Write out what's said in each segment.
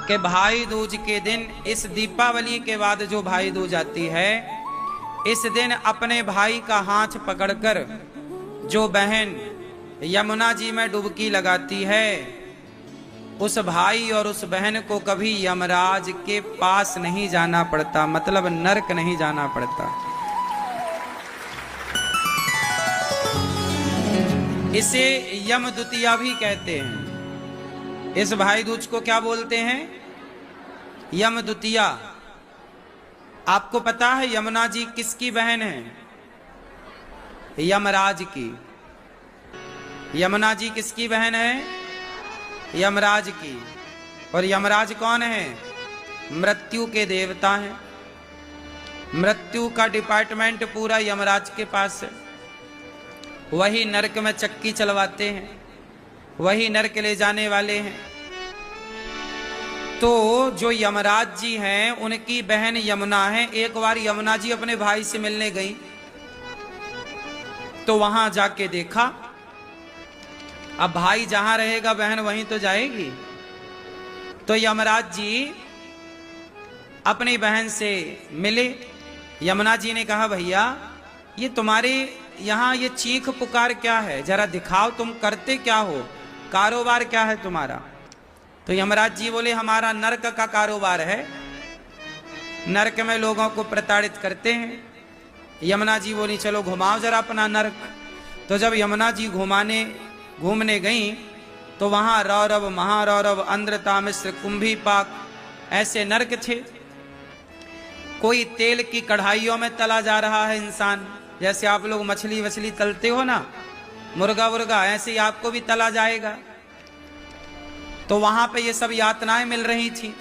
कि भाई दूज के दिन, इस दीपावली के बाद जो भाई दूज आती है, इस दिन अपने भाई का हाथ पकड़कर जो बहन यमुना जी में डुबकी लगाती है, उस भाई और उस बहन को कभी यमराज के पास नहीं जाना पड़ता, मतलब नरक नहीं जाना पड़ता। इसे यम द्वितीया भी कहते हैं। इस भाई दूज को क्या बोलते हैं? यम द्वितीया। आपको पता है यमुना जी किसकी बहन है? यमराज की। यमुना जी किसकी बहन है? यमराज की। और यमराज कौन है? मृत्यु के देवता हैं। मृत्यु का डिपार्टमेंट पूरा यमराज के पास है। वही नरक में चक्की चलवाते हैं, वही नरक ले जाने वाले हैं। तो जो यमराज जी हैं उनकी बहन यमुना है। एक बार यमुना जी अपने भाई से मिलने गई तो वहां जाके देखा, अब भाई जहां रहेगा बहन वहीं तो जाएगी। तो यमराज जी अपनी बहन से मिले। यमुना जी ने कहा, भैया ये तुम्हारे यहाँ ये चीख पुकार क्या है, जरा दिखाओ, तुम करते क्या हो, कारोबार क्या है तुम्हारा? तो यमराज जी बोले, हमारा नरक का कारोबार है, नरक में लोगों को प्रताड़ित करते हैं। यमुना जी बोली, चलो घुमाओ जरा अपना नरक। तो जब यमुना जी घूमने गई तो वहां रौरव, महारौरव, अंध्रता, मिश्र, कुंभी पाक ऐसे नरक थे। कोई तेल की कढ़ाइयों में तला जा रहा है इंसान, जैसे आप लोग मछली वछली तलते हो ना, मुर्गा वुर्गा, ऐसे ही आपको भी तला जाएगा। तो वहां पे ये सब यातनाएं मिल रही थी।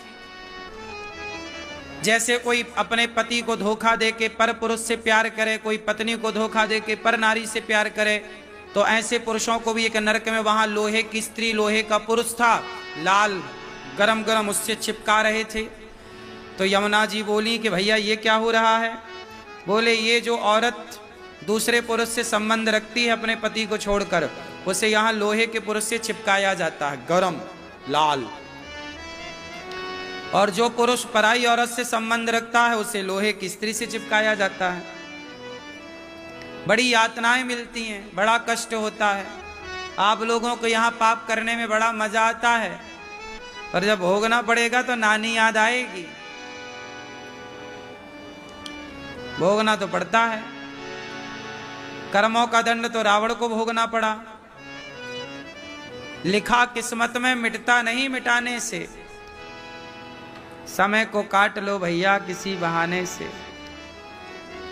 जैसे कोई अपने पति को धोखा देके पर पुरुष से प्यार करे, कोई पत्नी को धोखा देके पर नारी से प्यार करे, तो ऐसे पुरुषों को भी एक नरक में, वहां लोहे की स्त्री, लोहे का पुरुष था, लाल गरम गरम उससे चिपका रहे थे। तो यमुना जी बोली कि भैया ये क्या हो रहा है? बोले, ये जो औरत दूसरे पुरुष से संबंध रखती है अपने पति को छोड़कर, उसे यहाँ लोहे के पुरुष से चिपकाया जाता है, गरम लाल। और जो पुरुष पराई औरत से संबंध रखता है उसे लोहे की स्त्री से चिपकाया जाता है। बड़ी यातनाएं मिलती हैं, बड़ा कष्ट होता है। आप लोगों को यहाँ पाप करने में बड़ा मजा आता है, पर जब भोगना पड़ेगा तो नानी याद आएगी। भोगना तो पड़ता है। कर्मों का दंड तो रावण को भोगना पड़ा। लिखा किस्मत में मिटता नहीं मिटाने से, समय को काट लो भैया किसी बहाने से।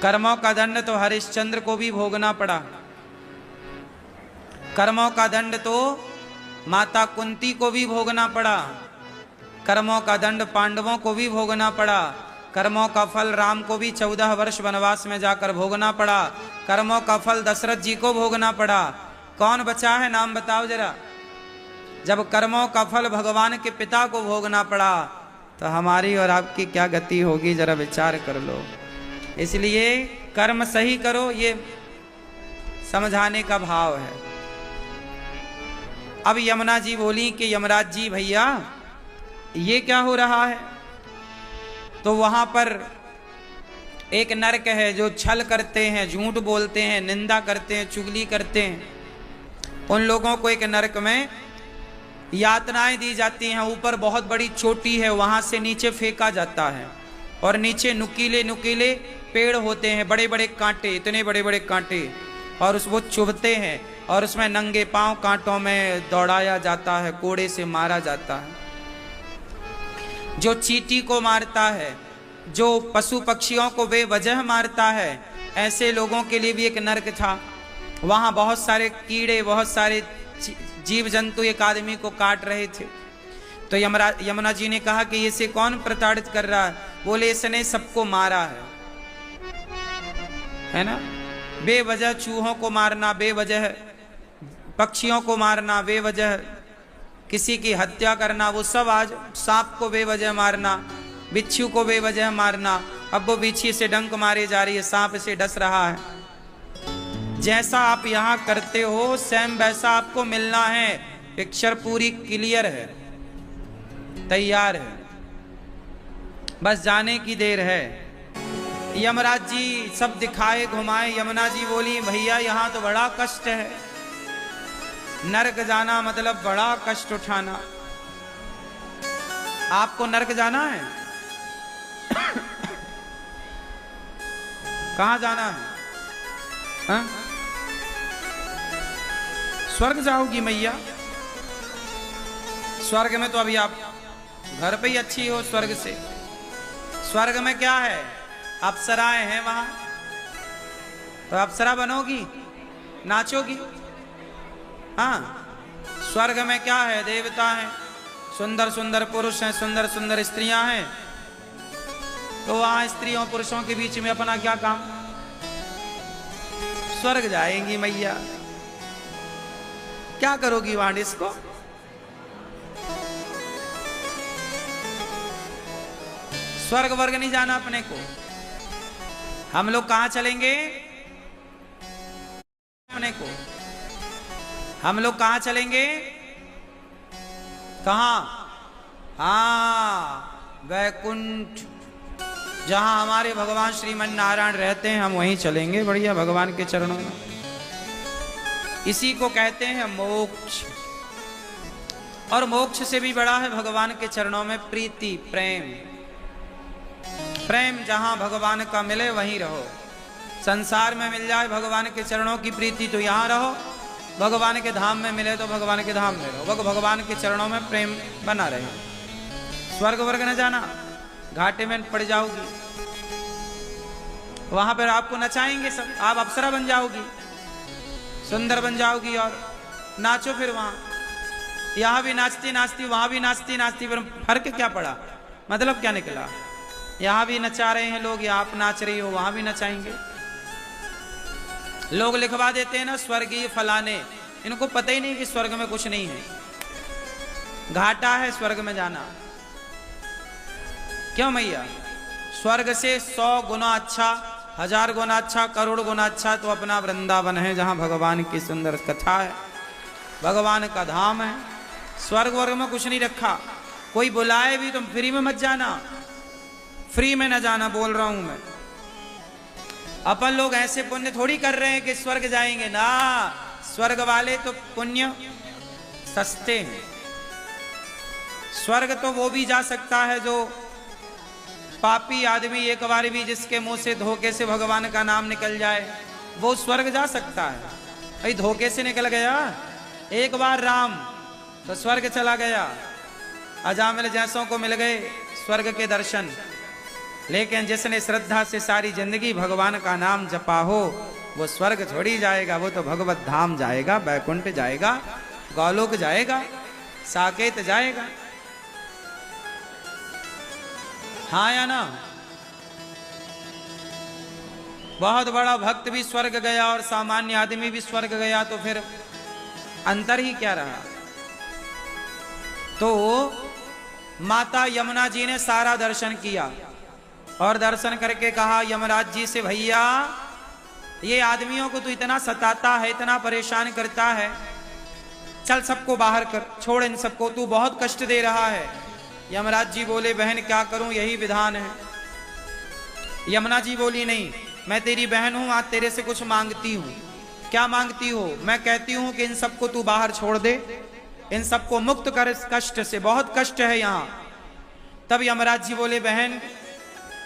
कर्मों का दंड तो हरिश्चंद्र को भी भोगना पड़ा। कर्मों का दंड तो माता कुंती को भी भोगना पड़ा। कर्मों का दंड पांडवों को भी भोगना पड़ा। कर्मों का फल राम को भी 14 वर्ष वनवास में जाकर भोगना पड़ा। कर्मों का फल दशरथ जी को भोगना पड़ा। कौन बचा है, नाम बताओ जरा। जब कर्मों का फल भगवान के पिता को भोगना पड़ा तो हमारी और आपकी क्या गति होगी, जरा विचार कर लो। इसलिए कर्म सही करो, ये समझाने का भाव है। अब यमुना जी बोली कि यमराज जी भैया ये क्या हो रहा है? तो वहां पर एक नरक है, जो छल करते हैं, झूठ बोलते हैं, निंदा करते हैं, चुगली करते हैं, उन लोगों को एक नरक में यातनाएं दी जाती हैं। ऊपर बहुत बड़ी चोटी है, वहां से नीचे फेंका जाता है और नीचे नुकीले नुकीले पेड़ होते हैं, बड़े बड़े कांटे, इतने बड़े बड़े कांटे, और वो चुभते हैं और उसमें नंगे पांव कांटों में दौड़ाया जाता है, कोड़े से मारा जाता है। जो चींटी को मारता है, जो पशु पक्षियों को बेवजह मारता है, ऐसे लोगों के लिए भी एक नरक था। वहां बहुत सारे कीड़े, बहुत सारे जीव जंतु एक आदमी को काट रहे थे। तो यमुना जी ने कहा कि इसे कौन प्रताड़ित कर रहा है? बोले, इसने सबको मारा है ना। बेवजह चूहों को मारना, बेवजह पक्षियों को मारना, बेवजह किसी की हत्या करना, वो सब आज, सांप को बेवजह मारना, बिच्छू को बेवजह मारना। अब वो बिच्छी से डंक मारे जा रही है, सांप से डस रहा है। जैसा आप यहाँ करते हो सेम वैसा आपको मिलना है। पिक्चर पूरी क्लियर है, तैयार है। बस जाने की देर है। यमराज जी सब दिखाए घुमाए। यमुना जी बोली भैया यहाँ तो बड़ा कष्ट है, नरक जाना मतलब बड़ा कष्ट उठाना। आपको नरक जाना है? कहां जाना है? हा? स्वर्ग जाओगी मैया? स्वर्ग में तो अभी आप घर पे ही अच्छी हो। स्वर्ग से, स्वर्ग में क्या है? अप्सराएं हैं वहां, तो अप्सरा बनोगी, नाचोगी। हाँ, स्वर्ग में क्या है? देवता हैं, सुंदर सुंदर पुरुष हैं, सुंदर सुंदर स्त्रियां हैं। तो वहां स्त्रियों पुरुषों के बीच में अपना क्या काम? स्वर्ग जाएंगी मैया, क्या करोगी वहां इसको? स्वर्ग वर्ग नहीं जाना अपने को। हम लोग कहां चलेंगे? अपने को हम लोग कहां चलेंगे? कहां? हाँ, वैकुंठ, जहां हमारे भगवान श्रीमन नारायण रहते हैं, हम वहीं चलेंगे बढ़िया भगवान के चरणों में। इसी को कहते हैं मोक्ष। और मोक्ष से भी बड़ा है भगवान के चरणों में प्रीति, प्रेम। प्रेम जहां भगवान का मिले वहीं रहो। संसार में मिल जाए भगवान के चरणों की प्रीति तो यहां रहो, भगवान के धाम में मिले तो भगवान के धाम में रहो। भगवान के चरणों में प्रेम बना रहे। स्वर्ग वर्ग न जाना, घाटे में पड़ जाओगी। वहां पर आपको नचाएंगे सब, आप अप्सरा बन जाओगी, सुंदर बन जाओगी और नाचो फिर वहां। यहां भी नाचती नाचती, वहां भी नाचती नाचती, फिर फर्क क्या पड़ा? मतलब क्या निकला? यहां भी नचा रहे हैं लोग, या आप नाच रही हो, वहां भी नचाएंगे। लोग लिखवा देते हैं ना स्वर्गीय फलाने, इनको पता ही नहीं कि स्वर्ग में कुछ नहीं है, घाटा है स्वर्ग में जाना। क्यों मैया? स्वर्ग से 100 गुना अच्छा, 1000 गुना अच्छा, करोड़ गुना अच्छा तो अपना वृंदावन है, जहां भगवान की सुंदर कथा है, भगवान का धाम है। स्वर्ग वर्ग में कुछ नहीं रखा। कोई बुलाए भी तो फ्री में मत जाना, फ्री में न जाना बोल रहा हूं मैं। अपन लोग ऐसे पुण्य थोड़ी कर रहे हैं कि स्वर्ग जाएंगे ना। स्वर्ग वाले तो पुण्य सस्ते हैं। स्वर्ग तो वो भी जा सकता है जो पापी आदमी, एक बार भी जिसके मुंह से धोखे से भगवान का नाम निकल जाए, वो स्वर्ग जा सकता है। भाई धोखे से निकल गया एक बार राम तो स्वर्ग चला गया, अजामिल जैसों को मिल गए स्वर्ग के दर्शन। लेकिन जिसने श्रद्धा से सारी जिंदगी भगवान का नाम जपा हो, वो स्वर्ग छोड़ी जाएगा, वो तो भगवत धाम जाएगा, बैकुंठ जाएगा, गौलोक जाएगा, साकेत जाएगा। हाँ या ना? बहुत बड़ा भक्त भी स्वर्ग गया और सामान्य आदमी भी स्वर्ग गया, तो फिर अंतर ही क्या रहा? तो माता यमुना जी ने सारा दर्शन किया और दर्शन करके कहा यमराज जी से, भैया ये आदमियों को तो इतना सताता है, इतना परेशान करता है, चल सबको बाहर कर, छोड़ इन सबको, तू बहुत कष्ट दे रहा है। यमराज जी बोले बहन क्या करूं, यही विधान है। यमुना जी बोली नहीं, मैं तेरी बहन हूं, आज तेरे से कुछ मांगती हूं। क्या मांगती हो? मैं कहती हूं कि इन सबको तू बाहर छोड़ दे, इन सबको मुक्त कर इस कष्ट से, बहुत कष्ट है यहां। तब यमराज जी बोले बहन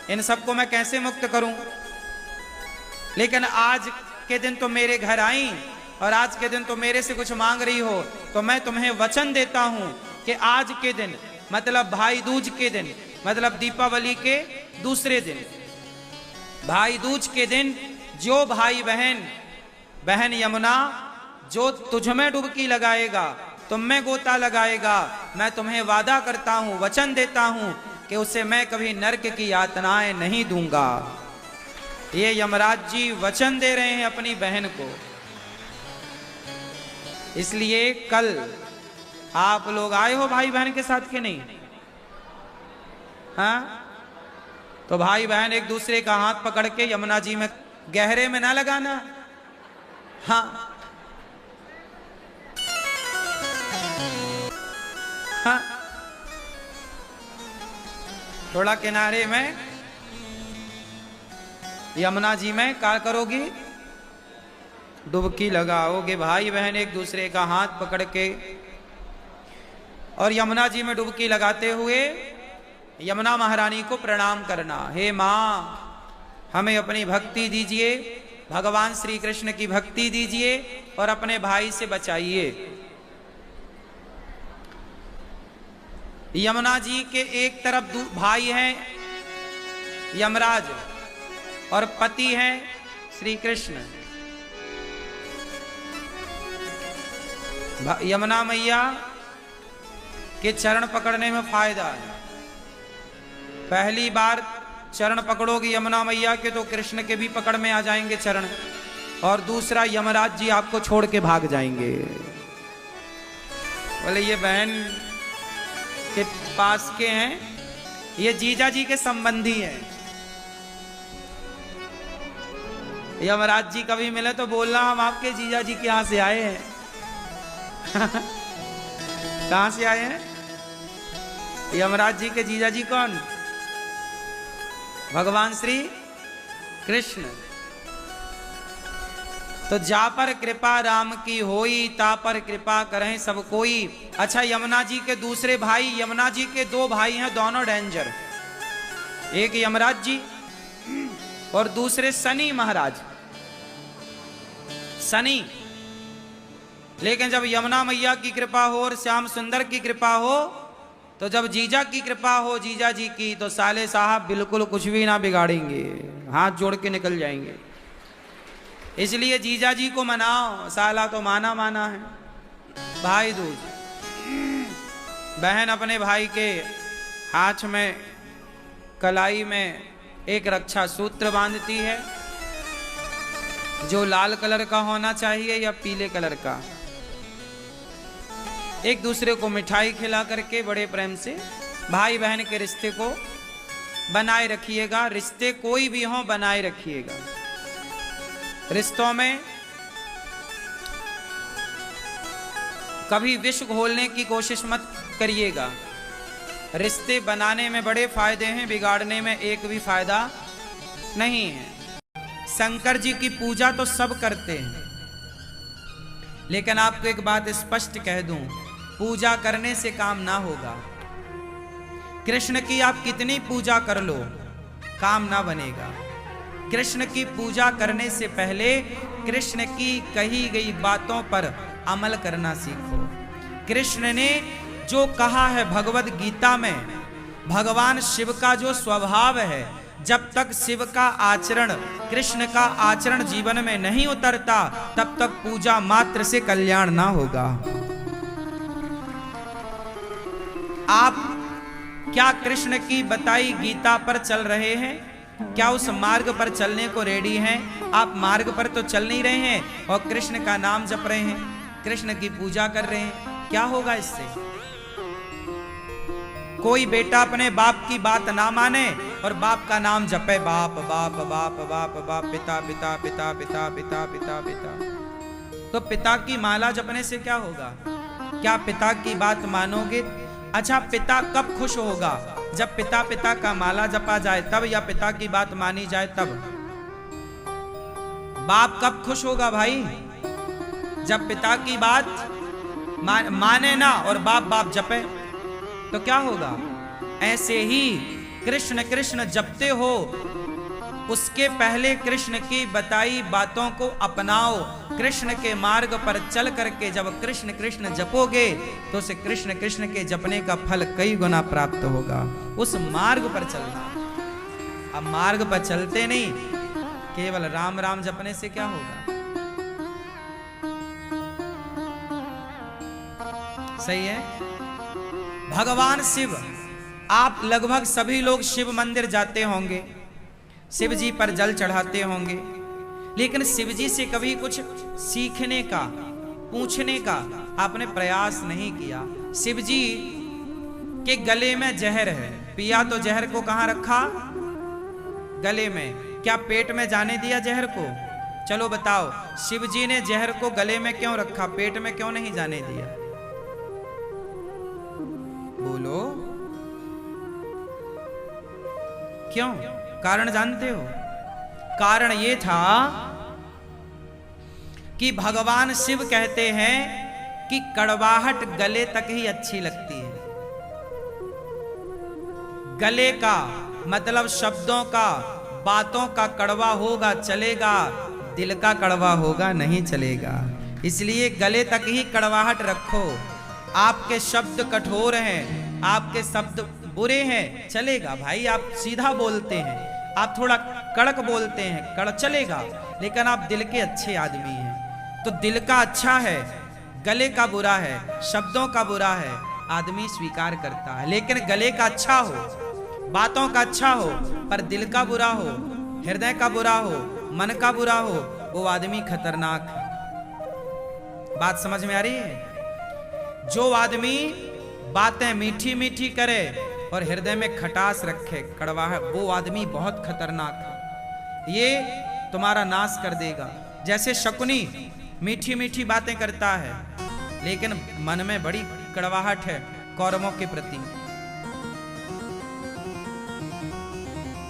इन सबको मैं कैसे मुक्त करूं, लेकिन आज के दिन तो मेरे घर आई और आज के दिन तो मेरे से कुछ मांग रही हो, तो मैं तुम्हें वचन देता हूं कि आज के दिन मतलब भाई दूज के दिन, मतलब दीपावली के दूसरे दिन, भाई दूज के दिन जो भाई बहन, बहन यमुना जो तुझ में डुबकी लगाएगा, तुम में गोता लगाएगा, मैं तुम्हें वादा करता हूं, वचन देता हूं कि उसे मैं कभी नरक की यातनाएं नहीं दूंगा। ये यमराज जी वचन दे रहे हैं अपनी बहन को। इसलिए कल आप लोग आए हो भाई बहन के साथ कि नहीं? हाँ, तो भाई बहन एक दूसरे का हाथ पकड़ के यमुना जी में गहरे में ना लगाना। हाँ हाँ, थोड़ा किनारे में यमुना जी में क्या करोगी? डुबकी लगाओगे। भाई बहन एक दूसरे का हाथ पकड़ के और यमुना जी में डुबकी लगाते हुए यमुना महारानी को प्रणाम करना। हे माँ, हमें अपनी भक्ति दीजिए, भगवान श्री कृष्ण की भक्ति दीजिए और अपने भाई से बचाइए। यमुना जी के एक तरफ भाई हैं यमराज और पति हैं श्री कृष्ण। यमुना मैया के चरण पकड़ने में फायदा है। पहली बार चरण पकड़ोगे यमुना मैया के तो कृष्ण के भी पकड़ में आ जाएंगे चरण, और दूसरा यमराज जी आपको छोड़ के भाग जाएंगे। बोले ये बहन के पास के हैं, ये जीजा जी के संबंधी हैं। यमराज जी कभी मिले तो बोलना हम आपके जीजा जी के यहां से आए हैं। कहां से आए हैं? यमराज जी के जीजा जी कौन? भगवान श्री कृष्ण। तो जा पर कृपा राम की होई, ता पर कृपा करें सब कोई। अच्छा, यमुना जी के दूसरे भाई, यमुना जी के दो भाई हैं, दोनों डेंजर। एक यमराज जी और दूसरे शनि महाराज। शनि। लेकिन जब यमुना मैया की कृपा हो और श्याम सुंदर की कृपा हो, तो जब जीजा की कृपा हो, जीजा जी की, तो साले साहब बिल्कुल कुछ भी ना बिगाड़ेंगे, हाथ जोड़ के निकल जाएंगे। इसलिए जीजा जी को मनाओ, साला तो माना माना है। भाई दूज, बहन अपने भाई के हाथ में कलाई में एक रक्षा सूत्र बांधती है, जो लाल कलर का होना चाहिए या पीले कलर का। एक दूसरे को मिठाई खिला करके बड़े प्रेम से भाई बहन के रिश्ते को बनाए रखिएगा। रिश्ते कोई भी हो बनाए रखिएगा। रिश्तों में कभी विष घोलने की कोशिश मत करिएगा। रिश्ते बनाने में बड़े फायदे हैं, बिगाड़ने में एक भी फायदा नहीं है। शंकर जी की पूजा तो सब करते हैं, लेकिन आपको एक बात स्पष्ट कह दूं, पूजा करने से काम ना होगा। कृष्ण की आप कितनी पूजा कर लो, काम ना बनेगा। कृष्ण की पूजा करने से पहले कृष्ण की कही गई बातों पर अमल करना सीखो। कृष्ण ने जो कहा है भगवद गीता में, भगवान शिव का जो स्वभाव है, जब तक शिव का आचरण, कृष्ण का आचरण जीवन में नहीं उतरता, तब तक पूजा मात्र से कल्याण ना होगा। आप क्या कृष्ण की बताई गीता पर चल रहे हैं? क्या उस मार्ग पर चलने को रेडी हैं? आप मार्ग पर तो चल नहीं रहे हैं और कृष्ण का नाम जप रहे हैं, कृष्ण की पूजा कर रहे हैं। क्या होगा इससे? कोई बेटा अपने बाप की बात ना माने और बाप का नाम जपे, बाप बाप बाप बाप बाप, पिता पिता पिता पिता पिता पिता पिता, तो पिता की माला जपने से क्या होगा? क्या पिता की बात मानोगे? अच्छा, पिता कब खुश होगा? जब पिता पिता का माला जपा जाए तब, या पिता की बात मानी जाए तब? बाप कब खुश होगा भाई? जब पिता की बात माने ना और बाप बाप जपे, तो क्या होगा? ऐसे ही कृष्ण कृष्ण जपते हो, उसके पहले कृष्ण की बताई बातों को अपनाओ। कृष्ण के मार्ग पर चल करके जब कृष्ण कृष्ण जपोगे, तो उसे कृष्ण कृष्ण के जपने का फल कई गुना प्राप्त होगा। उस मार्ग पर चलना। अब मार्ग पर चलते नहीं, केवल राम राम जपने से क्या होगा? सही है। भगवान शिव, आप लगभग सभी लोग शिव मंदिर जाते होंगे, शिव जी पर जल चढ़ाते होंगे, लेकिन शिव जी से कभी कुछ सीखने का, पूछने का आपने प्रयास नहीं किया। शिव जी के गले में जहर है, पिया तो जहर को कहां रखा? गले में। क्या पेट में जाने दिया जहर को? चलो बताओ, शिव जी ने जहर को गले में क्यों रखा, पेट में क्यों नहीं जाने दिया? बोलो। क्यों? कारण जानते हो? कारण ये था कि भगवान शिव कहते हैं कि कड़वाहट गले तक ही अच्छी लगती है। गले का मतलब शब्दों का, बातों का कड़वा होगा चलेगा, दिल का कड़वा होगा नहीं चलेगा। इसलिए गले तक ही कड़वाहट रखो। आपके शब्द कठोर हैं, आपके शब्द बुरे हैं, चलेगा भाई, आप सीधा बोलते हैं, आप थोड़ा कड़क बोलते हैं, कड़ चलेगा, लेकिन आप दिल के अच्छे आदमी हैं। तो दिल का अच्छा है, गले का बुरा है, शब्दों का बुरा है, आदमी स्वीकार करता है। लेकिन गले का अच्छा हो, बातों का अच्छा हो, पर दिल का बुरा हो, हृदय का बुरा हो, मन का बुरा हो, वो आदमी खतरनाक है। बात समझ में आ रही है? जो आदमी बातें मीठी मीठी करे और हृदय में खटास रखे, कड़वा है, वो आदमी बहुत खतरनाक है। ये तुम्हारा नाश कर देगा। जैसे शकुनी मीठी मीठी बातें करता है, लेकिन मन में बड़ी कड़वाहट है कौरवों के प्रति।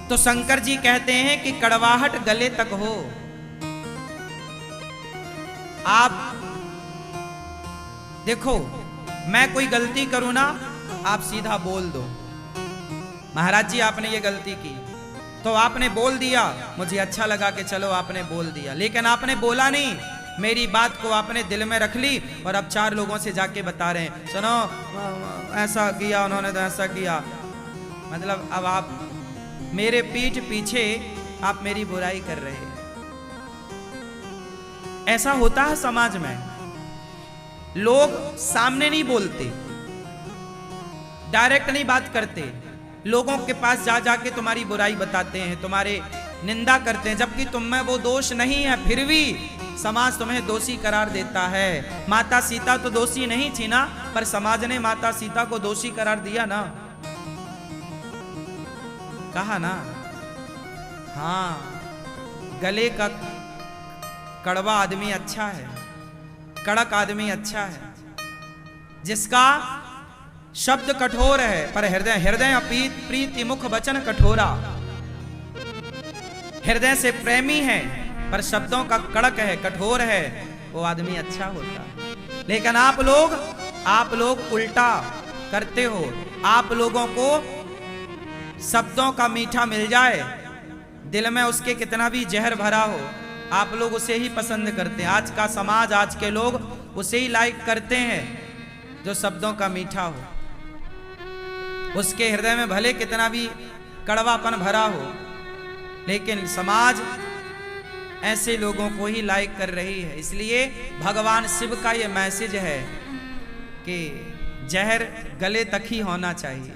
तो शंकर जी कहते हैं कि कड़वाहट गले तक हो। आप देखो, मैं कोई गलती करूं ना, आप सीधा बोल दो, महाराज जी आपने ये गलती की, तो आपने बोल दिया, मुझे अच्छा लगा कि चलो आपने बोल दिया, लेकिन आपने बोला नहीं, मेरी बात को आपने दिल में रख ली और अब 4 लोगों से जाके बता रहे हैं, सुनो ऐसा किया उन्होंने, तो ऐसा किया। मतलब अब आप मेरे पीठ पीछे आप मेरी बुराई कर रहे हैं। ऐसा होता है समाज में, लोग सामने नहीं बोलते, डायरेक्ट नहीं बात करते, लोगों के पास जा जाके तुम्हारी बुराई बताते हैं, तुम्हारे निंदा करते हैं, जबकि तुम में वो दोष नहीं है, फिर भी समाज तुम्हें दोषी करार देता है। माता सीता तो दोषी नहीं थी ना, पर समाज ने माता सीता को दोषी करार दिया ना, कहा ना। हाँ, गले का कड़वा आदमी अच्छा है, कड़क आदमी अच्छा है, जिसका शब्द कठोर है पर हृदय प्रीति मुख वचन कठोरा। हृदय से प्रेमी है पर शब्दों का कड़क है, कठोर है, वो आदमी अच्छा होता है। लेकिन आप लोग उल्टा करते हो। आप लोगों को शब्दों का मीठा मिल जाए, दिल में उसके कितना भी जहर भरा हो, आप लोग उसे ही पसंद करते हैं। आज का समाज, आज के लोग उसे ही लाइक करते हैं जो शब्दों का मीठा हो। उसके हृदय में भले कितना भी कड़वापन भरा हो, लेकिन समाज ऐसे लोगों को ही लाइक कर रही है। इसलिए भगवान शिव का ये मैसेज है कि जहर गले तक ही होना चाहिए,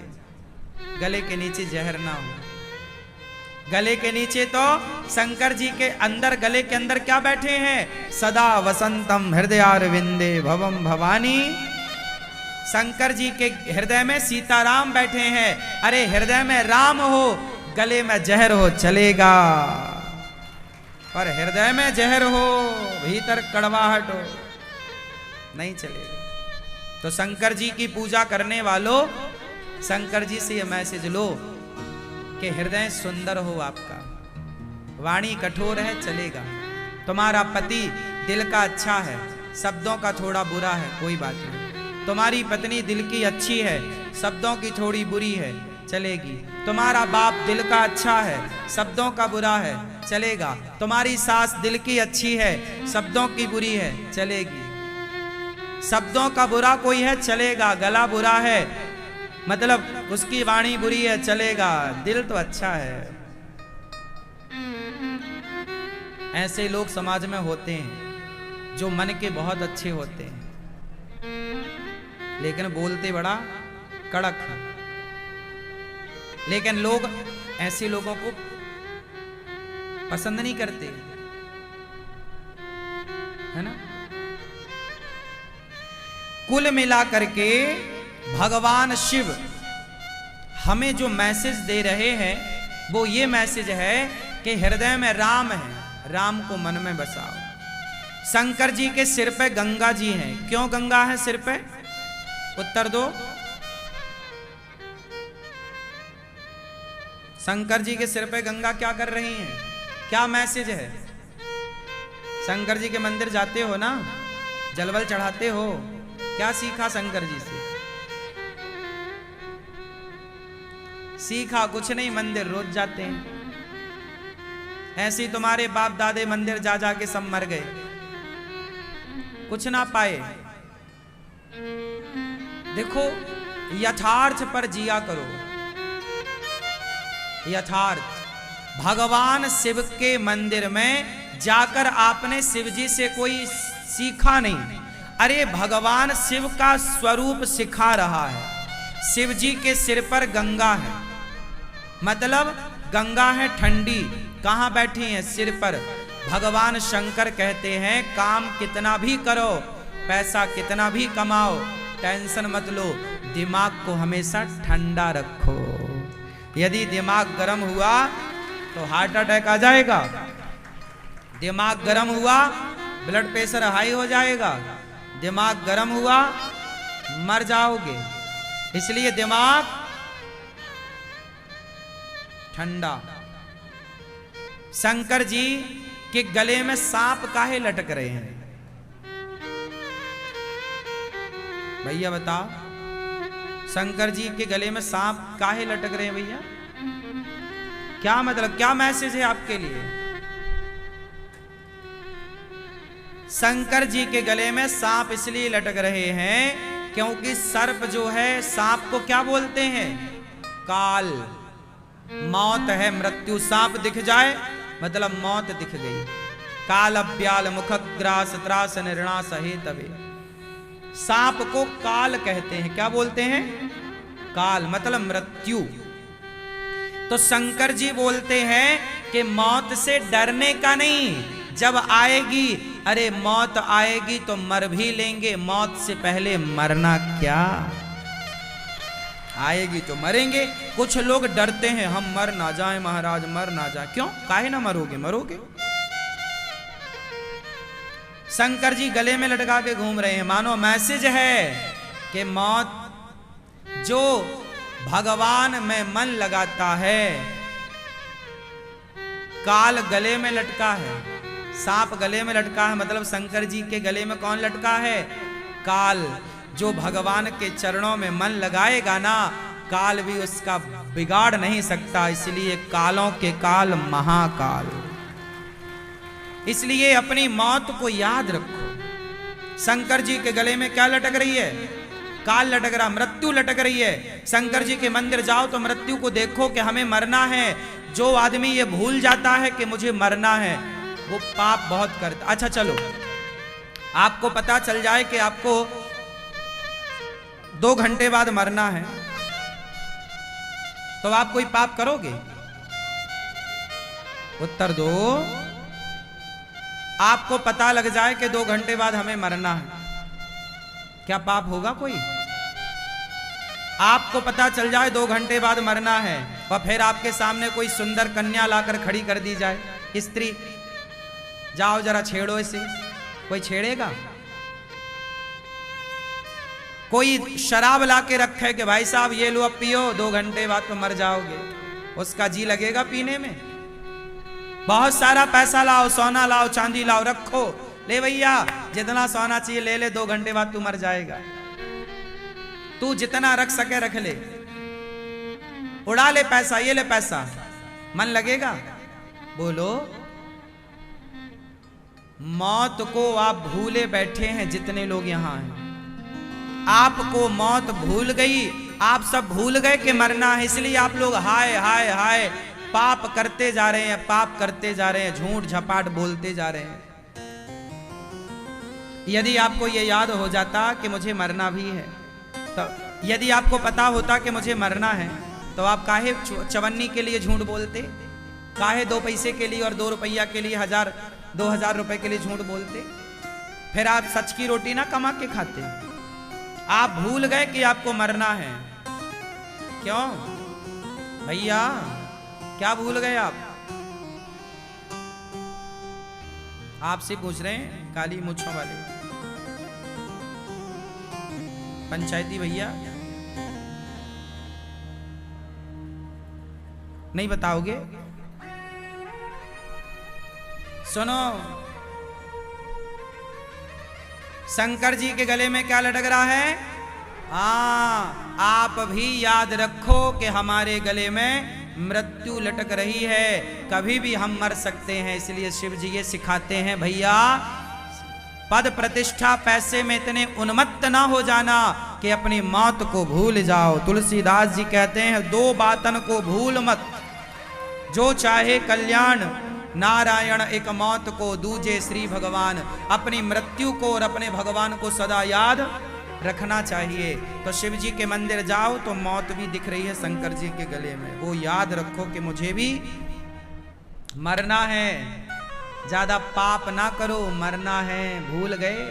गले के नीचे जहर ना हो। गले के नीचे तो शंकर जी के अंदर, गले के अंदर क्या बैठे हैं? सदा वसंतम हृदयारविंदे भवम भवानी। शंकर जी के हृदय में सीताराम बैठे हैं। अरे हृदय में राम हो, गले में जहर हो चलेगा, और हृदय में जहर हो, भीतर कड़वाहट हो, नहीं चलेगा। तो शंकर जी की पूजा करने वालों, शंकर जी से ये मैसेज लो कि हृदय सुंदर हो आपका, वाणी कठोर है चलेगा, तुम्हारा पति दिल का अच्छा है, शब्दों का थोड़ा बुरा है कोई बात नहीं, तुम्हारी पत्नी दिल की अच्छी है, शब्दों की थोड़ी बुरी है चलेगी, तुम्हारा बाप दिल का अच्छा है, शब्दों का बुरा है चलेगा, तुम्हारी सास दिल की अच्छी है, शब्दों की बुरी है चलेगी। शब्दों का बुरा कोई है चलेगा, गला बुरा है मतलब उसकी वाणी बुरी है चलेगा, दिल तो अच्छा है। ऐसे लोग समाज में होते हैं जो मन के बहुत अच्छे होते हैं, लेकिन बोलते बड़ा कड़क है। लेकिन लोग ऐसे लोगों को पसंद नहीं करते, है ना। कुल मिला करके भगवान शिव हमें जो मैसेज दे रहे हैं वो ये मैसेज है कि हृदय में राम है, राम को मन में बसाओ। शंकर जी के सिर पे गंगा जी हैं। क्यों गंगा है सिर पे? उत्तर दो। शंकर जी के सिर पे गंगा क्या कर रही हैं? क्या मैसेज है? शंकर जी के मंदिर जाते हो ना, जलवल चढ़ाते हो, क्या सीखा शंकर जी से? सीखा कुछ नहीं, मंदिर रोज जाते हैं। ऐसे ही तुम्हारे बाप दादे मंदिर जा जा के सब मर गए, कुछ ना पाए। देखो, यथार्थ पर जिया करो। यथार्थ। भगवान शिव के मंदिर में जाकर आपने शिव जी से कोई सीखा नहीं। अरे भगवान शिव का स्वरूप सिखा रहा है। शिव जी के सिर पर गंगा है, मतलब गंगा है ठंडी, कहां बैठी है? सिर पर। भगवान शंकर कहते हैं काम कितना भी करो, पैसा कितना भी कमाओ, टेंशन मत लो, दिमाग को हमेशा ठंडा रखो। यदि दिमाग गर्म हुआ तो हार्ट अटैक आ जाएगा। दिमाग गर्म हुआ ब्लड प्रेशर हाई हो जाएगा। दिमाग गर्म हुआ मर जाओगे। इसलिए दिमाग ठंडा। शंकर जी के गले में सांप काहे लटक रहे हैं? भैया बताओ, शंकर जी के गले में सांप काहे लटक रहे हैं भैया? क्या मतलब, क्या मैसेज है आपके लिए? शंकर जी के गले में सांप इसलिए लटक रहे हैं क्योंकि सर्प जो है, सांप को क्या बोलते हैं? काल, मौत है, मृत्यु। सांप दिख जाए मतलब मौत दिख गई। काल अव्याल मुखग्रास त्रास निर्णास हेतवे। सांप को काल कहते हैं। क्या बोलते हैं? काल, मतलब मृत्यु। तो शंकर जी बोलते हैं कि मौत से डरने का नहीं, जब आएगी, अरे मौत आएगी तो मर भी लेंगे, मौत से पहले मरना क्या? आएगी तो मरेंगे। कुछ लोग डरते हैं हम मर ना जाए महाराज, मर ना जाए। क्यों? काहे ना मरोगे? मरोगे। शंकर जी गले में लटका के घूम रहे हैं, मानो मैसेज है कि मौत, जो भगवान में मन लगाता है, काल गले में लटका है, सांप गले में लटका है, मतलब शंकर जी के गले में कौन लटका है? काल। जो भगवान के चरणों में मन लगाएगा ना, काल भी उसका बिगाड़ नहीं सकता। इसलिए कालों के काल महाकाल। इसलिए अपनी मौत को याद रखो। शंकर जी के गले में क्या लटक रही है? काल लटक रहा, मृत्यु लटक रही है। शंकर जी के मंदिर जाओ तो मृत्यु को देखो कि हमें मरना है। जो आदमी ये भूल जाता है कि मुझे मरना है, वो पाप बहुत करता। अच्छा चलो, आपको पता चल जाए कि आपको 2 घंटे बाद मरना है, तो आप कोई पाप करोगे? उत्तर दो। आपको पता लग जाए कि 2 घंटे बाद हमें मरना है, क्या पाप होगा कोई? आपको पता चल जाए 2 घंटे बाद मरना है, और फिर आपके सामने कोई सुंदर कन्या लाकर खड़ी कर दी जाए, स्त्री, जाओ जरा छेड़ो इसे, कोई छेड़ेगा? कोई शराब ला के रखे कि भाई साहब ये लो अब पियो, 2 घंटे बाद तो मर जाओगे, उसका जी लगेगा पीने में? बहुत सारा पैसा लाओ, सोना लाओ, चांदी लाओ, रखो, ले भैया जितना सोना चाहिए ले ले, 2 घंटे बाद तू मर जाएगा। तू जितना रख सके रख ले, उड़ा ले पैसा, ये ले पैसा, मन लगेगा? बोलो। मौत को आप भूले बैठे हैं, जितने लोग यहां हैं। आपको मौत भूल गई, आप सब भूल गए कि मरना है, इसलिए आप लोग हाय हाय हाय पाप करते जा रहे हैं, पाप करते जा रहे हैं, झूठ झपाट बोलते जा रहे हैं। यदि आपको यह याद हो जाता कि मुझे मरना भी है, तो यदि आपको पता होता कि मुझे मरना है, तो आप काहे चवन्नी के लिए झूठ बोलते? काहे 2 पैसे के लिए और 2 रुपया के लिए 1000-2000 रुपए के लिए झूठ बोलते? फिर आप सच की रोटी ना कमा के खाते। आप भूल गए कि आपको मरना है। क्यों भैया, क्या भूल गए आप? आपसे पूछ रहे हैं, काली मुच्छों वाले पंचायती भैया। नहीं बताओगे? सुनो, शंकर जी के गले में क्या लटक रहा है? आप भी याद रखो कि हमारे गले में मृत्यु लटक रही है, कभी भी हम मर सकते हैं। इसलिए शिव जी ये सिखाते हैं, भैया पद प्रतिष्ठा पैसे में इतने उन्मत्त ना हो जाना कि अपनी मौत को भूल जाओ। तुलसीदास जी कहते हैं, दो बातन को भूल मत, जो चाहे कल्याण, नारायण एक मौत को, दूजे श्री भगवान। अपनी मृत्यु को और अपने भगवान को सदा याद रखना चाहिए। तो शिव जी के मंदिर जाओ तो मौत भी दिख रही है शंकर जी के गले में। वो याद रखो कि मुझे भी मरना है, ज्यादा पाप ना करो, मरना है। भूल गए?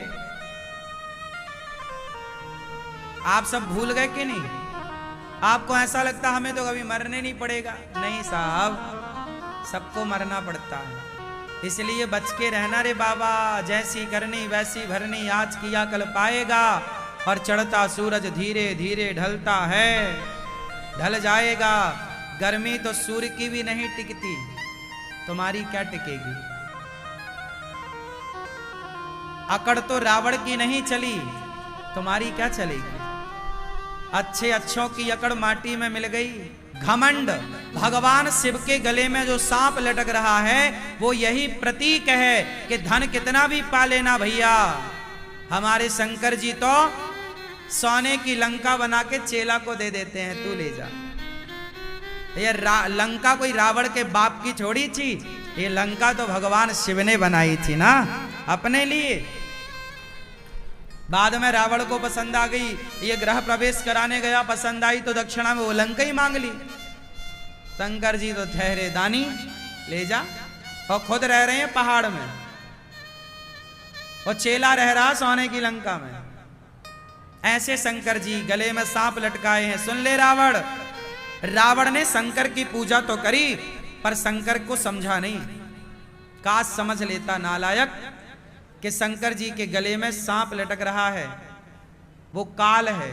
आप सब भूल गए कि नहीं? आपको ऐसा लगता हमें तो कभी मरने नहीं पड़ेगा। नहीं साहब, सबको मरना पड़ता है। इसलिए बच के रहना रे बाबा, जैसी करनी वैसी भरनी, आज किया कल पाएगा। और चढ़ता सूरज धीरे धीरे ढलता है, ढल जाएगा। गर्मी तो सूर्य की भी नहीं टिकती, तुम्हारी क्या टिकेगी? अकड़ तो रावण की नहीं चली, तुम्हारी क्या चलेगी? अच्छे अच्छों की अकड़ माटी में मिल गई। घमंड, भगवान शिव के गले में जो सांप लटक रहा है वो यही प्रतीक है कि धन कितना भी पा लेना भैया, हमारे शंकर जी तो सोने की लंका बना के चेला को दे देते हैं, तू ले जा। ये लंका कोई रावण के बाप की छोड़ी थी, ये लंका तो भगवान शिव ने बनाई थी ना अपने लिए। बाद में रावण को पसंद आ गई, ये गृह प्रवेश कराने गया, पसंद आई तो दक्षिणा में वो लंका ही मांग ली। शंकर जी तो ठहरे, दानी ले जा। और खुद रह रहे हैं पहाड़ में, और चेला रह रहा सोने की लंका में। ऐसे शंकर जी गले में सांप लटकाए हैं। सुन ले रावण, रावण ने शंकर की पूजा तो करी पर शंकर को समझा नहीं। काश समझ लेता नालायक कि शंकर जी के गले में सांप लटक रहा है, वो काल है।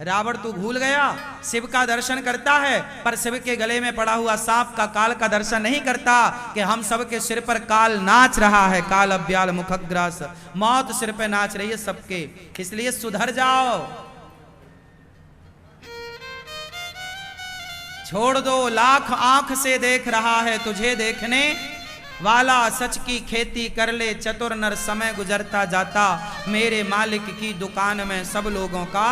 रावण तो भूल गया, शिव का दर्शन करता है पर शिव के गले में पड़ा हुआ सांप का, काल का दर्शन नहीं करता कि हम सब के सिर पर काल नाच रहा है। काल अब्याल मुखग्रास, मौत सिर पे नाच रही है सबके। इसलिए सुधर जाओ, छोड़ दो। लाख आंख से देख रहा है तुझे देखने वाला, सच की खेती कर ले चतुर नर, समय गुजरता जाता मेरे मालिक की दुकान में सब लोगों का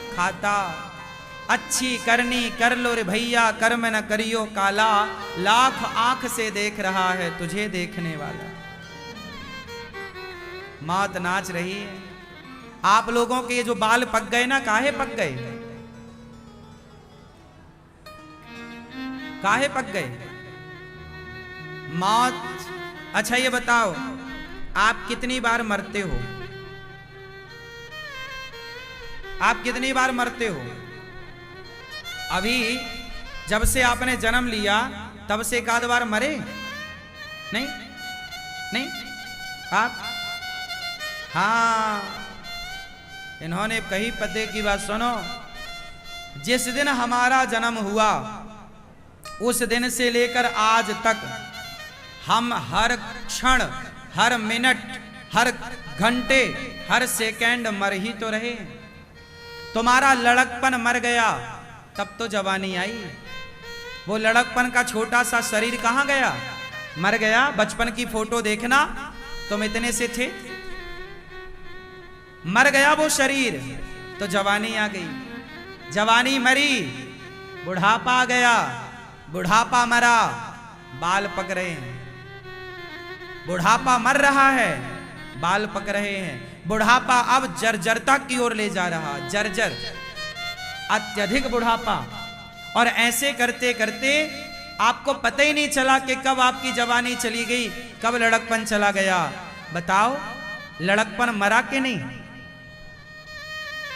खाता। अच्छी करनी कर लो रे भैया, कर्म न करियो काला, लाख आंख से देख रहा है तुझे देखने वाला। मौत नाच रही है। आप लोगों के जो बाल पक गए ना, काहे पक गए? काहे पक गए? मौत। अच्छा ये बताओ, आप कितनी बार मरते हो? आप कितनी बार मरते हो? अभी जब से आपने जन्म लिया तब से एक आध बार मरे? नहीं नहीं आप? हाँ, इन्होंने कही पते की बात सुनो। जिस दिन हमारा जन्म हुआ उस दिन से लेकर आज तक हम हर क्षण, हर मिनट, हर घंटे, हर सेकंड मर ही तो रहे। तुम्हारा लड़कपन मर गया तब तो जवानी आई। वो लड़कपन का छोटा सा शरीर कहां गया? मर गया। बचपन की फोटो देखना, तुम इतने से थे, मर गया वो शरीर, तो जवानी आ गई। जवानी मरी, बुढ़ापा आ गया, बुढ़ापा मरा, बाल पक रहे हैं। बुढ़ापा मर रहा है, बाल पक रहे हैं। बुढ़ापा अब जर्जरता की ओर ले जा रहा, जर्जर, अत्यधिक बुढ़ापा। और ऐसे करते करते आपको पता ही नहीं चला कि कब आपकी जवानी चली गई, कब लड़कपन चला गया। बताओ, लड़कपन मरा के नहीं?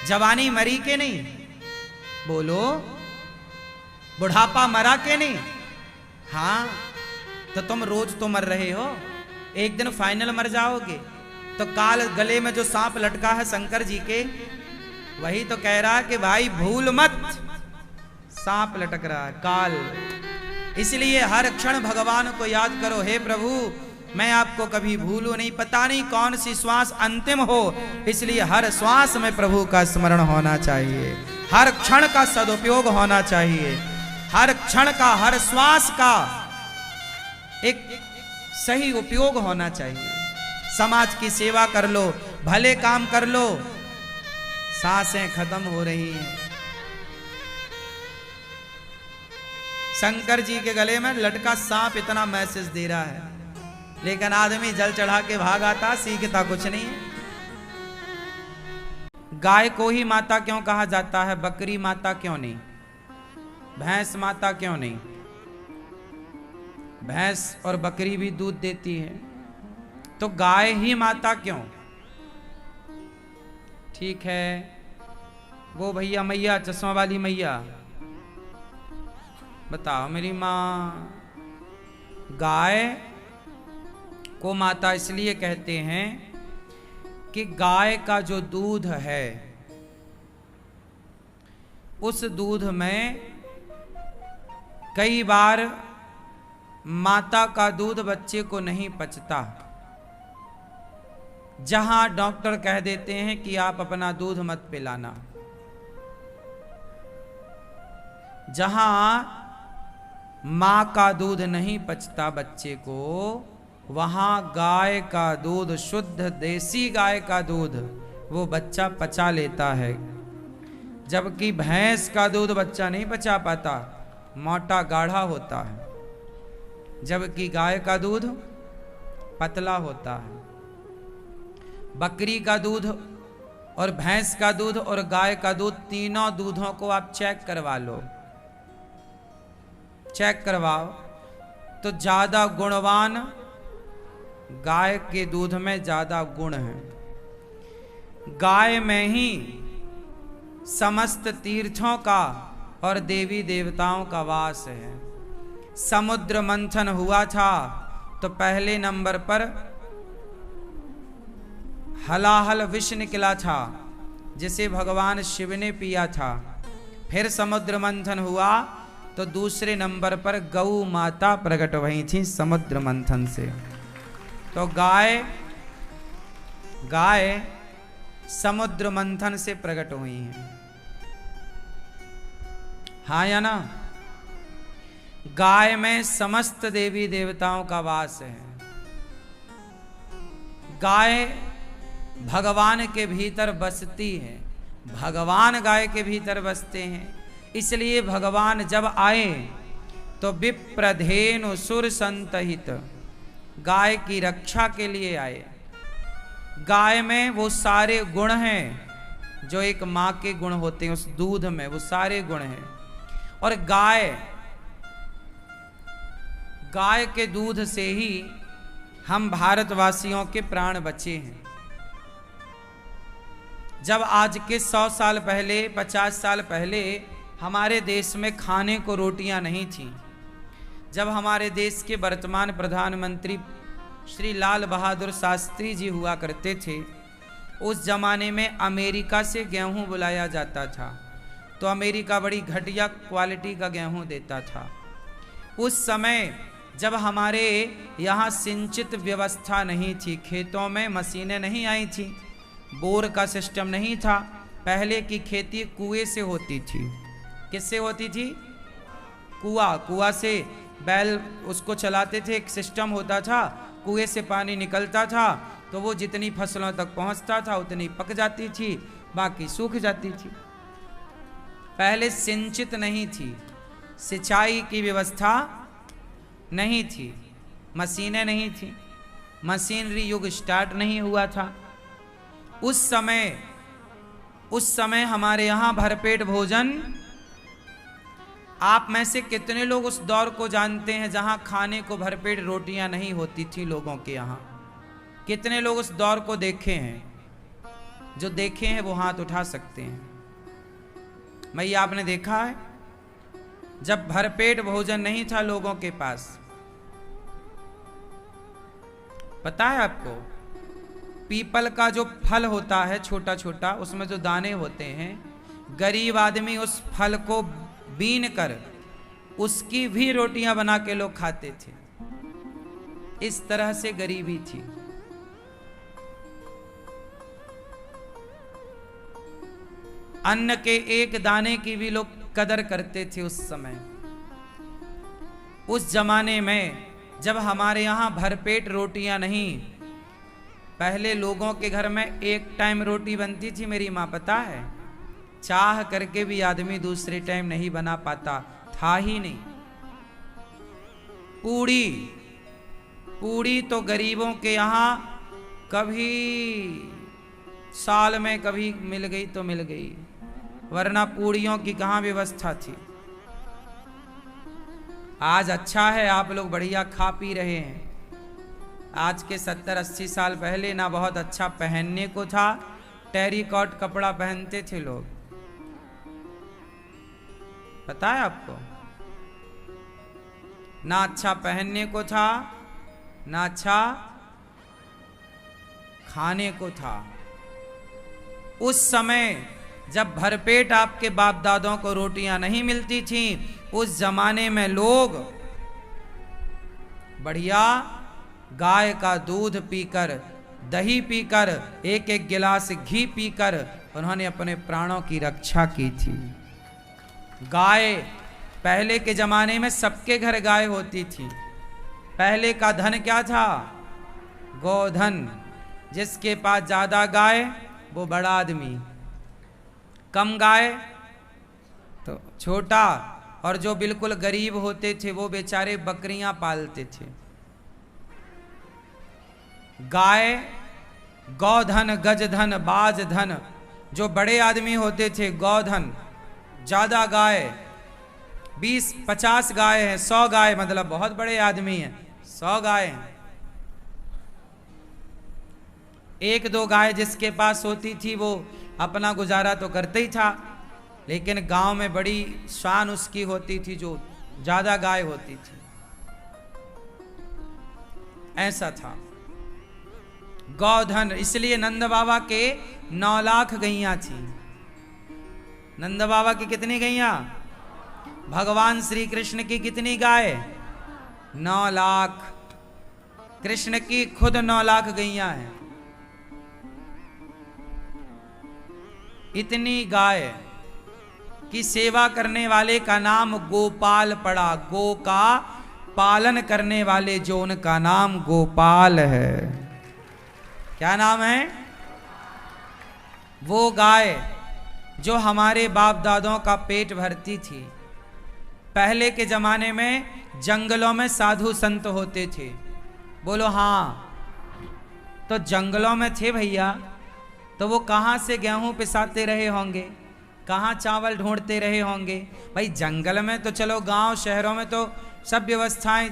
जवानी मरी के नहीं? बोलो, बुढ़ापा मरा के नहीं? हाँ, तो तुम रोज तो मर रहे हो, एक दिन फाइनल मर जाओगे। तो काल गले में जो सांप लटका है शंकर जी के, वही तो कह रहा है कि भाई भूल मत, सांप लटक रहा है, काल। इसलिए हर क्षण भगवान को याद करो, हे प्रभु मैं आपको कभी भूलूं नहीं, पता नहीं कौन सी श्वास अंतिम हो, इसलिए हर श्वास में प्रभु का स्मरण होना चाहिए, हर क्षण का सदुपयोग होना चाहिए, हर क्षण का, हर श्वास का एक सही उपयोग होना चाहिए। समाज की सेवा कर लो, भले काम कर लो, सांसें खत्म हो रही हैं। शंकर जी के गले में लटका सांप इतना मैसेज दे रहा है, लेकिन आदमी जल चढ़ा के भाग आता, सीखता कुछ नहीं है। गाय को ही माता क्यों कहा जाता है, बकरी माता क्यों नहीं, भैंस माता क्यों नहीं? भैंस और बकरी भी दूध देती है, तो गाय ही माता क्यों? ठीक है, वो भैया मैया चश्मा वाली मैया बताओ, मेरी माँ, गाय को माता इसलिए कहते हैं कि गाय का जो दूध है, उस दूध में कई बार माता का दूध बच्चे को नहीं पचता, जहां डॉक्टर कह देते हैं कि आप अपना दूध मत पिलाना, जहां मां का दूध नहीं पचता बच्चे को, वहां गाय का दूध, शुद्ध देसी गाय का दूध वो बच्चा पचा लेता है, जबकि भैंस का दूध बच्चा नहीं पचा पाता, मोटा गाढ़ा होता है, जबकि गाय का दूध पतला होता है। बकरी का दूध और भैंस का दूध और गाय का दूध, तीनों दूधों को आप चेक करवा लो, चेक करवाओ तो ज्यादा गुणवान गाय के दूध में ज्यादा गुण है। गाय में ही समस्त तीर्थों का और देवी देवताओं का वास है। समुद्र मंथन हुआ था तो पहले नंबर पर हलाहल विष निकला था, जिसे भगवान शिव ने पिया था। फिर समुद्र मंथन हुआ तो दूसरे नंबर पर गौ माता प्रकट हुई थी समुद्र मंथन से। तो गाय समुद्र मंथन से प्रकट हुई है, हाँ या ना? गाय में समस्त देवी देवताओं का वास है। गाय भगवान के भीतर बसती है, भगवान गाय के भीतर बसते हैं। इसलिए भगवान जब आए तो विप्रधेनु सुर संतहित गाय की रक्षा के लिए आए। गाय में वो सारे गुण हैं जो एक माँ के गुण होते हैं, उस दूध में वो सारे गुण हैं। और गाय के दूध से ही हम भारतवासियों के प्राण बचे हैं। जब आज के 100 साल पहले, 50 साल पहले हमारे देश में खाने को रोटियां नहीं थीं, जब हमारे देश के वर्तमान प्रधानमंत्री श्री लाल बहादुर शास्त्री जी हुआ करते थे, उस जमाने में अमेरिका से गेहूं बुलाया जाता था, तो अमेरिका बड़ी घटिया क्वालिटी का गेहूं देता था। उस समय जब हमारे यहाँ सिंचित व्यवस्था नहीं थी, खेतों में मशीनें नहीं आई थी, बोर का सिस्टम नहीं था, पहले की खेती कुएं से होती थी। किससे होती थी? कुआं से बैल उसको चलाते थे, एक सिस्टम होता था, कुएं से पानी निकलता था, तो वो जितनी फसलों तक पहुंचता था उतनी पक जाती थी, बाकी सूख जाती थी। पहले सिंचित नहीं थी, सिंचाई की व्यवस्था नहीं थी, मशीनें नहीं थी, मशीनरी युग स्टार्ट नहीं हुआ था। उस समय हमारे यहाँ भरपेट भोजन, आप में से कितने लोग उस दौर को जानते हैं जहां खाने को भरपेट रोटियां नहीं होती थी लोगों के यहाँ? कितने लोग उस दौर को देखे हैं? जो देखे हैं वो हाथ उठा सकते हैं। भैया आपने देखा है जब भरपेट भोजन नहीं था लोगों के पास? पता है आपको, पीपल का जो फल होता है छोटा छोटा, उसमें जो दाने होते हैं, गरीब आदमी उस फल को बीन कर उसकी भी रोटियां बना के लोग खाते थे। इस तरह से गरीबी थी। अन्न के एक दाने की भी लोग कदर करते थे उस समय। उस जमाने में जब हमारे यहां भरपेट रोटियां नहीं, पहले लोगों के घर में एक टाइम रोटी बनती थी। मेरी माँ पता है, चाह करके भी आदमी दूसरे टाइम नहीं बना पाता था ही नहीं। पूड़ी तो गरीबों के यहां कभी साल में कभी मिल गई तो मिल गई, वरना पूड़ियों की कहां व्यवस्था थी। आज अच्छा है, आप लोग बढ़िया खा पी रहे हैं। आज के 70-80 साल पहले ना बहुत अच्छा पहनने को था, टेरिकॉट कपड़ा पहनते थे लोग, पता है आपको? ना अच्छा पहनने को था, ना अच्छा खाने को था। उस समय जब भरपेट आपके बाप दादों को रोटियां नहीं मिलती थी, उस जमाने में लोग बढ़िया गाय का दूध पीकर, दही पीकर, एक एक गिलास घी पीकर उन्होंने अपने प्राणों की रक्षा की थी। गाय, पहले के जमाने में सबके घर गाय होती थी। पहले का धन क्या था? गोधन। जिसके पास ज्यादा गाय वो बड़ा आदमी, कम गाय तो छोटा। और जो बिल्कुल गरीब होते थे वो बेचारे बकरियां पालते थे। गाय, गौधन, गजधन, बाजधन, जो बड़े आदमी होते थे गौधन, ज्यादा गाय, 20-50 गाय हैं, 100 गाय, मतलब बहुत बड़े आदमी हैं, 100 गाय हैं। 1-2 गाय जिसके पास होती थी वो अपना गुजारा तो करते ही था, लेकिन गांव में बड़ी शान उसकी होती थी जो ज्यादा गाय होती थी। ऐसा था गौधन। इसलिए नंद बाबा के 9 लाख गैया थी। नंद बाबा की कितनी गैया? भगवान श्री कृष्ण की कितनी गाय? 9 लाख। कृष्ण की खुद 9 लाख गैया हैं। इतनी गाय की सेवा करने वाले का नाम गोपाल पड़ा। गो का पालन करने वाले जो, उनका नाम गोपाल है। क्या नाम है? वो गाय जो हमारे बाप दादों का पेट भरती थी। पहले के जमाने में जंगलों में साधु संत होते थे। बोलो हाँ। तो जंगलों में थे भैया, तो वो कहां से गेहूं पिसाते रहे होंगे, कहां चावल ढूंढते रहे होंगे? भाई जंगल में तो चलो, गांव शहरों में तो सब व्यवस्थाएं